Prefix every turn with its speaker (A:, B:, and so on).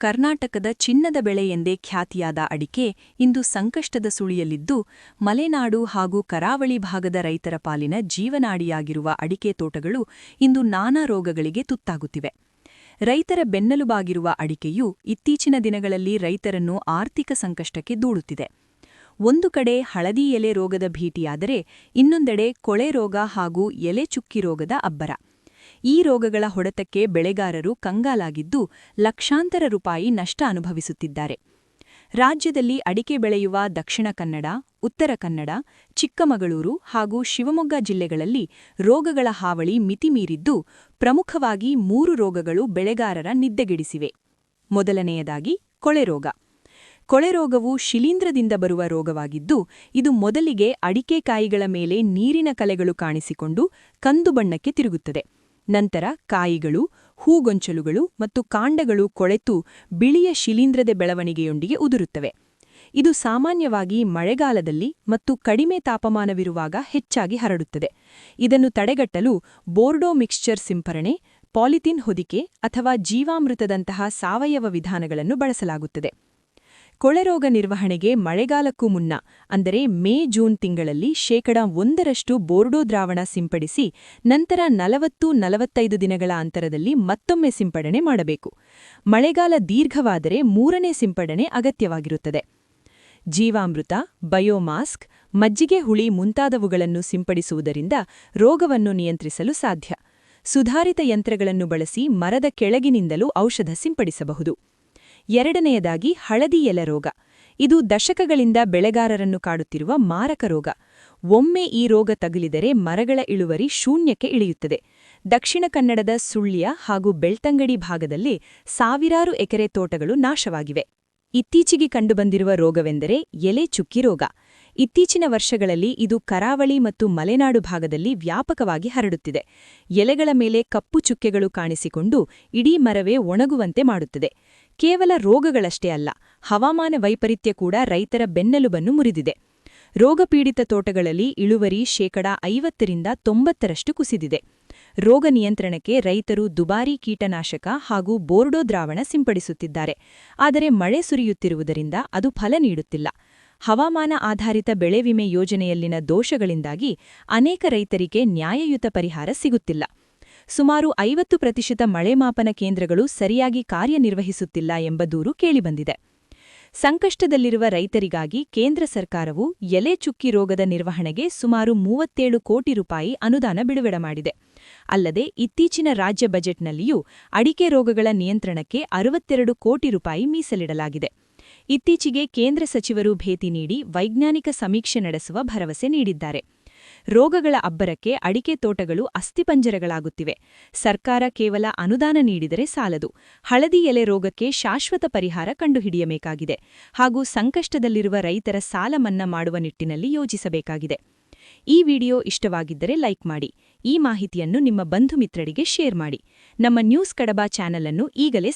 A: ಕರ್ನಾಟಕದ ಚಿನ್ನದ ಬೆಳೆ ಎಂದೇ ಖ್ಯಾತಿಯಾದ ಅಡಿಕೆ ಇಂದು ಸಂಕಷ್ಟದ ಸುಳಿಯಲ್ಲಿದ್ದು, ಮಲೆನಾಡು ಹಾಗೂ ಕರಾವಳಿ ಭಾಗದ ರೈತರ ಪಾಲಿನ ಜೀವನಾಡಿಯಾಗಿರುವ ಅಡಿಕೆ ತೋಟಗಳು ಇಂದು ನಾನಾ ರೋಗಗಳಿಗೆ ತುತ್ತಾಗುತ್ತಿವೆ. ರೈತರ ಬೆನ್ನೆಲುಬಾಗಿರುವ ಅಡಿಕೆಯು ಇತ್ತೀಚಿನ ದಿನಗಳಲ್ಲಿ ರೈತರನ್ನು ಆರ್ಥಿಕ ಸಂಕಷ್ಟಕ್ಕೆ ದೂಡುತ್ತಿದೆ. ಒಂದು ಕಡೆ ಹಳದಿ ಎಲೆ ರೋಗದ ಭೀತಿಯಾದರೆ, ಇನ್ನೊಂದೆಡೆ ಕೊಳೆ ರೋಗ ಹಾಗೂ ಎಲೆ ಚುಕ್ಕಿ ರೋಗದ ಅಬ್ಬರ. ಈ ರೋಗಗಳ ಹೊಡೆತಕ್ಕೆ ಬೆಳೆಗಾರರು ಕಂಗಾಲಾಗಿದ್ದು, ಲಕ್ಷಾಂತರ ರೂಪಾಯಿ ನಷ್ಟ ಅನುಭವಿಸುತ್ತಿದ್ದಾರೆ. ರಾಜ್ಯದಲ್ಲಿ ಅಡಿಕೆ ಬೆಳೆಯುವ ದಕ್ಷಿಣ ಕನ್ನಡ, ಉತ್ತರ ಕನ್ನಡ, ಚಿಕ್ಕಮಗಳೂರು ಹಾಗೂ ಶಿವಮೊಗ್ಗ ಜಿಲ್ಲೆಗಳಲ್ಲಿ ರೋಗಗಳ ಹಾವಳಿ ಮಿತಿಮೀರಿದ್ದು, ಪ್ರಮುಖವಾಗಿ 3 ರೋಗಗಳು ಬೆಳೆಗಾರರ ನಿದ್ದೆಗೆಡಿಸಿವೆ. ಮೊದಲನೆಯದಾಗಿ ಕೊಳೆರೋಗ. ಕೊಳೆರೋಗವು ಶಿಲೀಂಧ್ರದಿಂದ ಬರುವ ರೋಗವಾಗಿದ್ದು, ಇದು ಮೊದಲಿಗೆ ಅಡಿಕೆ ಕಾಯಿಗಳ ಮೇಲೆ ನೀರಿನ ಕಲೆಗಳು ಕಾಣಿಸಿಕೊಂಡು ಕಂದು ಬಣ್ಣಕ್ಕೆ ತಿರುಗುತ್ತದೆ. ನಂತರ ಕಾಯಿಗಳು, ಹೂಗೊಂಚಲುಗಳು ಮತ್ತು ಕಾಂಡಗಳು ಕೊಳೆತು ಬಿಳಿಯ ಶಿಲೀಂಧ್ರದ ಬೆಳವಣಿಗೆಯೊಂದಿಗೆ ಉದುರುತ್ತವೆ. ಇದು ಸಾಮಾನ್ಯವಾಗಿ ಮಳೆಗಾಲದಲ್ಲಿ ಮತ್ತು ಕಡಿಮೆ ತಾಪಮಾನವಿರುವಾಗ ಹೆಚ್ಚಾಗಿ ಹರಡುತ್ತದೆ. ಇದನ್ನು ತಡೆಗಟ್ಟಲು ಬೋರ್ಡೋ ಮಿಕ್ಸ್ಚರ್ ಸಿಂಪರಣೆ, ಪಾಲಿಥೀನ್ ಹೊದಿಕೆ ಅಥವಾ ಜೀವಾಮೃತದಂತಹ ಸಾವಯವ ವಿಧಾನಗಳನ್ನು ಬಳಸಲಾಗುತ್ತದೆ. ಕೊಳೆರೋಗ ನಿರ್ವಹಣೆಗೆ ಮಳೆಗಾಲಕ್ಕೂ ಮುನ್ನ, ಅಂದರೆ ಮೇ-ಜೂನ್ ತಿಂಗಳಲ್ಲಿ 1% ಬೋರ್ಡೋ ದ್ರಾವಣ ಸಿಂಪಡಿಸಿ ನಂತರ 40-45 ದಿನಗಳ ಅಂತರದಲ್ಲಿ ಮತ್ತೊಮ್ಮೆ ಸಿಂಪಡಣೆ ಮಾಡಬೇಕು. ಮಳೆಗಾಲ ದೀರ್ಘವಾದರೆ 3ನೇ ಸಿಂಪಡಣೆ ಅಗತ್ಯವಾಗಿರುತ್ತದೆ. ಜೀವಾಮೃತ, ಬಯೋಮಾಸ್ಕ್, ಮಜ್ಜಿಗೆ ಹುಳಿ ಮುಂತಾದವುಗಳನ್ನು ಸಿಂಪಡಿಸುವುದರಿಂದ ರೋಗವನ್ನು ನಿಯಂತ್ರಿಸಲು ಸಾಧ್ಯ. ಸುಧಾರಿತ ಯಂತ್ರಗಳನ್ನು ಬಳಸಿ ಮರದ ಕೆಳಗಿನಿಂದಲೂ ಔಷಧ ಸಿಂಪಡಿಸಬಹುದು. ಎರಡನೆಯದಾಗಿ ಹಳದಿ ಎಲೆ ರೋಗ. ಇದು ದಶಕಗಳಿಂದ ಬೆಳೆಗಾರರನ್ನು ಕಾಡುತ್ತಿರುವ ಮಾರಕ ರೋಗ. ಒಮ್ಮೆ ಈ ರೋಗ ತಗುಲಿದರೆ ಮರಗಳ ಇಳುವರಿ ಶೂನ್ಯಕ್ಕೆ ಇಳಿಯುತ್ತದೆ. ದಕ್ಷಿಣ ಕನ್ನಡದ ಸುಳ್ಯ ಹಾಗೂ ಬೆಳ್ತಂಗಡಿ ಭಾಗದಲ್ಲಿ ಸಾವಿರಾರು ಎಕರೆ ತೋಟಗಳು ನಾಶವಾಗಿವೆ. ಇತ್ತೀಚೆಗೆ ಕಂಡುಬಂದಿರುವ ರೋಗವೆಂದರೆ ಎಲೆ ಚುಕ್ಕಿ ರೋಗ. ಇತ್ತೀಚಿನ ವರ್ಷಗಳಲ್ಲಿ ಇದು ಕರಾವಳಿ ಮತ್ತು ಮಲೆನಾಡು ಭಾಗದಲ್ಲಿ ವ್ಯಾಪಕವಾಗಿ ಹರಡುತ್ತಿದೆ. ಎಲೆಗಳ ಮೇಲೆ ಕಪ್ಪು ಚುಕ್ಕೆಗಳು ಕಾಣಿಸಿಕೊಂಡು ಇಡೀ ಮರವೇ ಒಣಗುವಂತೆ ಮಾಡುತ್ತದೆ. ಕೇವಲ ರೋಗಗಳಷ್ಟೇ ಅಲ್ಲ, ಹವಾಮಾನ ವೈಪರೀತ್ಯ ಕೂಡ ರೈತರ ಬೆನ್ನೆಲುಬನ್ನು ಮುರಿದಿದೆ. ರೋಗಪೀಡಿತ ತೋಟಗಳಲ್ಲಿ ಇಳುವರಿ 50-90% ಕುಸಿದಿದೆ. ರೋಗ ನಿಯಂತ್ರಣಕ್ಕೆ ರೈತರು ದುಬಾರಿ ಕೀಟನಾಶಕ ಹಾಗೂ ಬೋರ್ಡೋ ದ್ರಾವಣ ಸಿಂಪಡಿಸುತ್ತಿದ್ದಾರೆ. ಆದರೆ ಮಳೆ ಸುರಿಯುತ್ತಿರುವುದರಿಂದ ಅದು ಫಲ ನೀಡುತ್ತಿಲ್ಲ. ಹವಾಮಾನ ಆಧಾರಿತ ಬೆಳೆ ವಿಮೆ ಯೋಜನೆಯಲ್ಲಿನ ದೋಷಗಳಿಂದಾಗಿ ಅನೇಕ ರೈತರಿಗೆ ನ್ಯಾಯಯುತ ಪರಿಹಾರ ಸಿಗುತ್ತಿಲ್ಲ. ಸುಮಾರು 50% ಮಳೆ ಮಾಪನ ಕೇಂದ್ರಗಳು ಸರಿಯಾಗಿ ಕಾರ್ಯನಿರ್ವಹಿಸುತ್ತಿಲ್ಲ ಎಂಬ ದೂರು ಕೇಳಿಬಂದಿದೆ. ಸಂಕಷ್ಟದಲ್ಲಿರುವ ರೈತರಿಗಾಗಿ ಕೇಂದ್ರ ಸರ್ಕಾರವು ಎಲೆ ಚುಕ್ಕಿ ರೋಗದ ನಿರ್ವಹಣೆಗೆ ಸುಮಾರು 37 ಕೋಟಿ ರೂಪಾಯಿ ಅನುದಾನ ಬಿಡುಗಡೆ ಮಾಡಿದೆ. ಅಲ್ಲದೆ ಇತ್ತೀಚಿನ ರಾಜ್ಯ ಬಜೆಟ್ನಲ್ಲಿಯೂ ಅಡಿಕೆ ರೋಗಗಳ ನಿಯಂತ್ರಣಕ್ಕೆ 62 ಕೋಟಿ ರೂಪಾಯಿ ಮೀಸಲಿಡಲಾಗಿದೆ. ಇತ್ತೀಚೆಗೆ ಕೇಂದ್ರ ಸಚಿವರು ಭೇಟಿ ನೀಡಿ ವೈಜ್ಞಾನಿಕ ಸಮೀಕ್ಷೆ ನಡೆಸುವ ಭರವಸೆ ನೀಡಿದ್ದಾರೆ. ರೋಗಗಳ ಅಬ್ಬರಕ್ಕೆ ಅಡಿಕೆ ತೋಟಗಳು ಅಸ್ಥಿಪಂಜರಗಳಾಗುತ್ತಿವೆ. ಸರ್ಕಾರ ಕೇವಲ ಅನುದಾನ ನೀಡಿದರೆ ಸಾಲದು. ಹಳದಿ ಎಲೆ ರೋಗಕ್ಕೆ ಶಾಶ್ವತ ಪರಿಹಾರ ಕಂಡುಹಿಡಿಯಬೇಕಾಗಿದೆ ಹಾಗೂ ಸಂಕಷ್ಟದಲ್ಲಿರುವ ರೈತರ ಸಾಲ ಮನ್ನಾ ಮಾಡುವ ನಿಟ್ಟಿನಲ್ಲಿ ಯೋಜಿಸಬೇಕಾಗಿದೆ. ಈ ವಿಡಿಯೋ ಇಷ್ಟವಾಗಿದ್ದರೆ ಲೈಕ್ ಮಾಡಿ. ಈ ಮಾಹಿತಿಯನ್ನು ನಿಮ್ಮ ಬಂಧು ಮಿತ್ರರಿಗೆ ಶೇರ್ ಮಾಡಿ. ನಮ್ಮ ನ್ಯೂಸ್ ಕಡಬ ಚಾನೆಲ್ ಅನ್ನು ಈಗಲೇ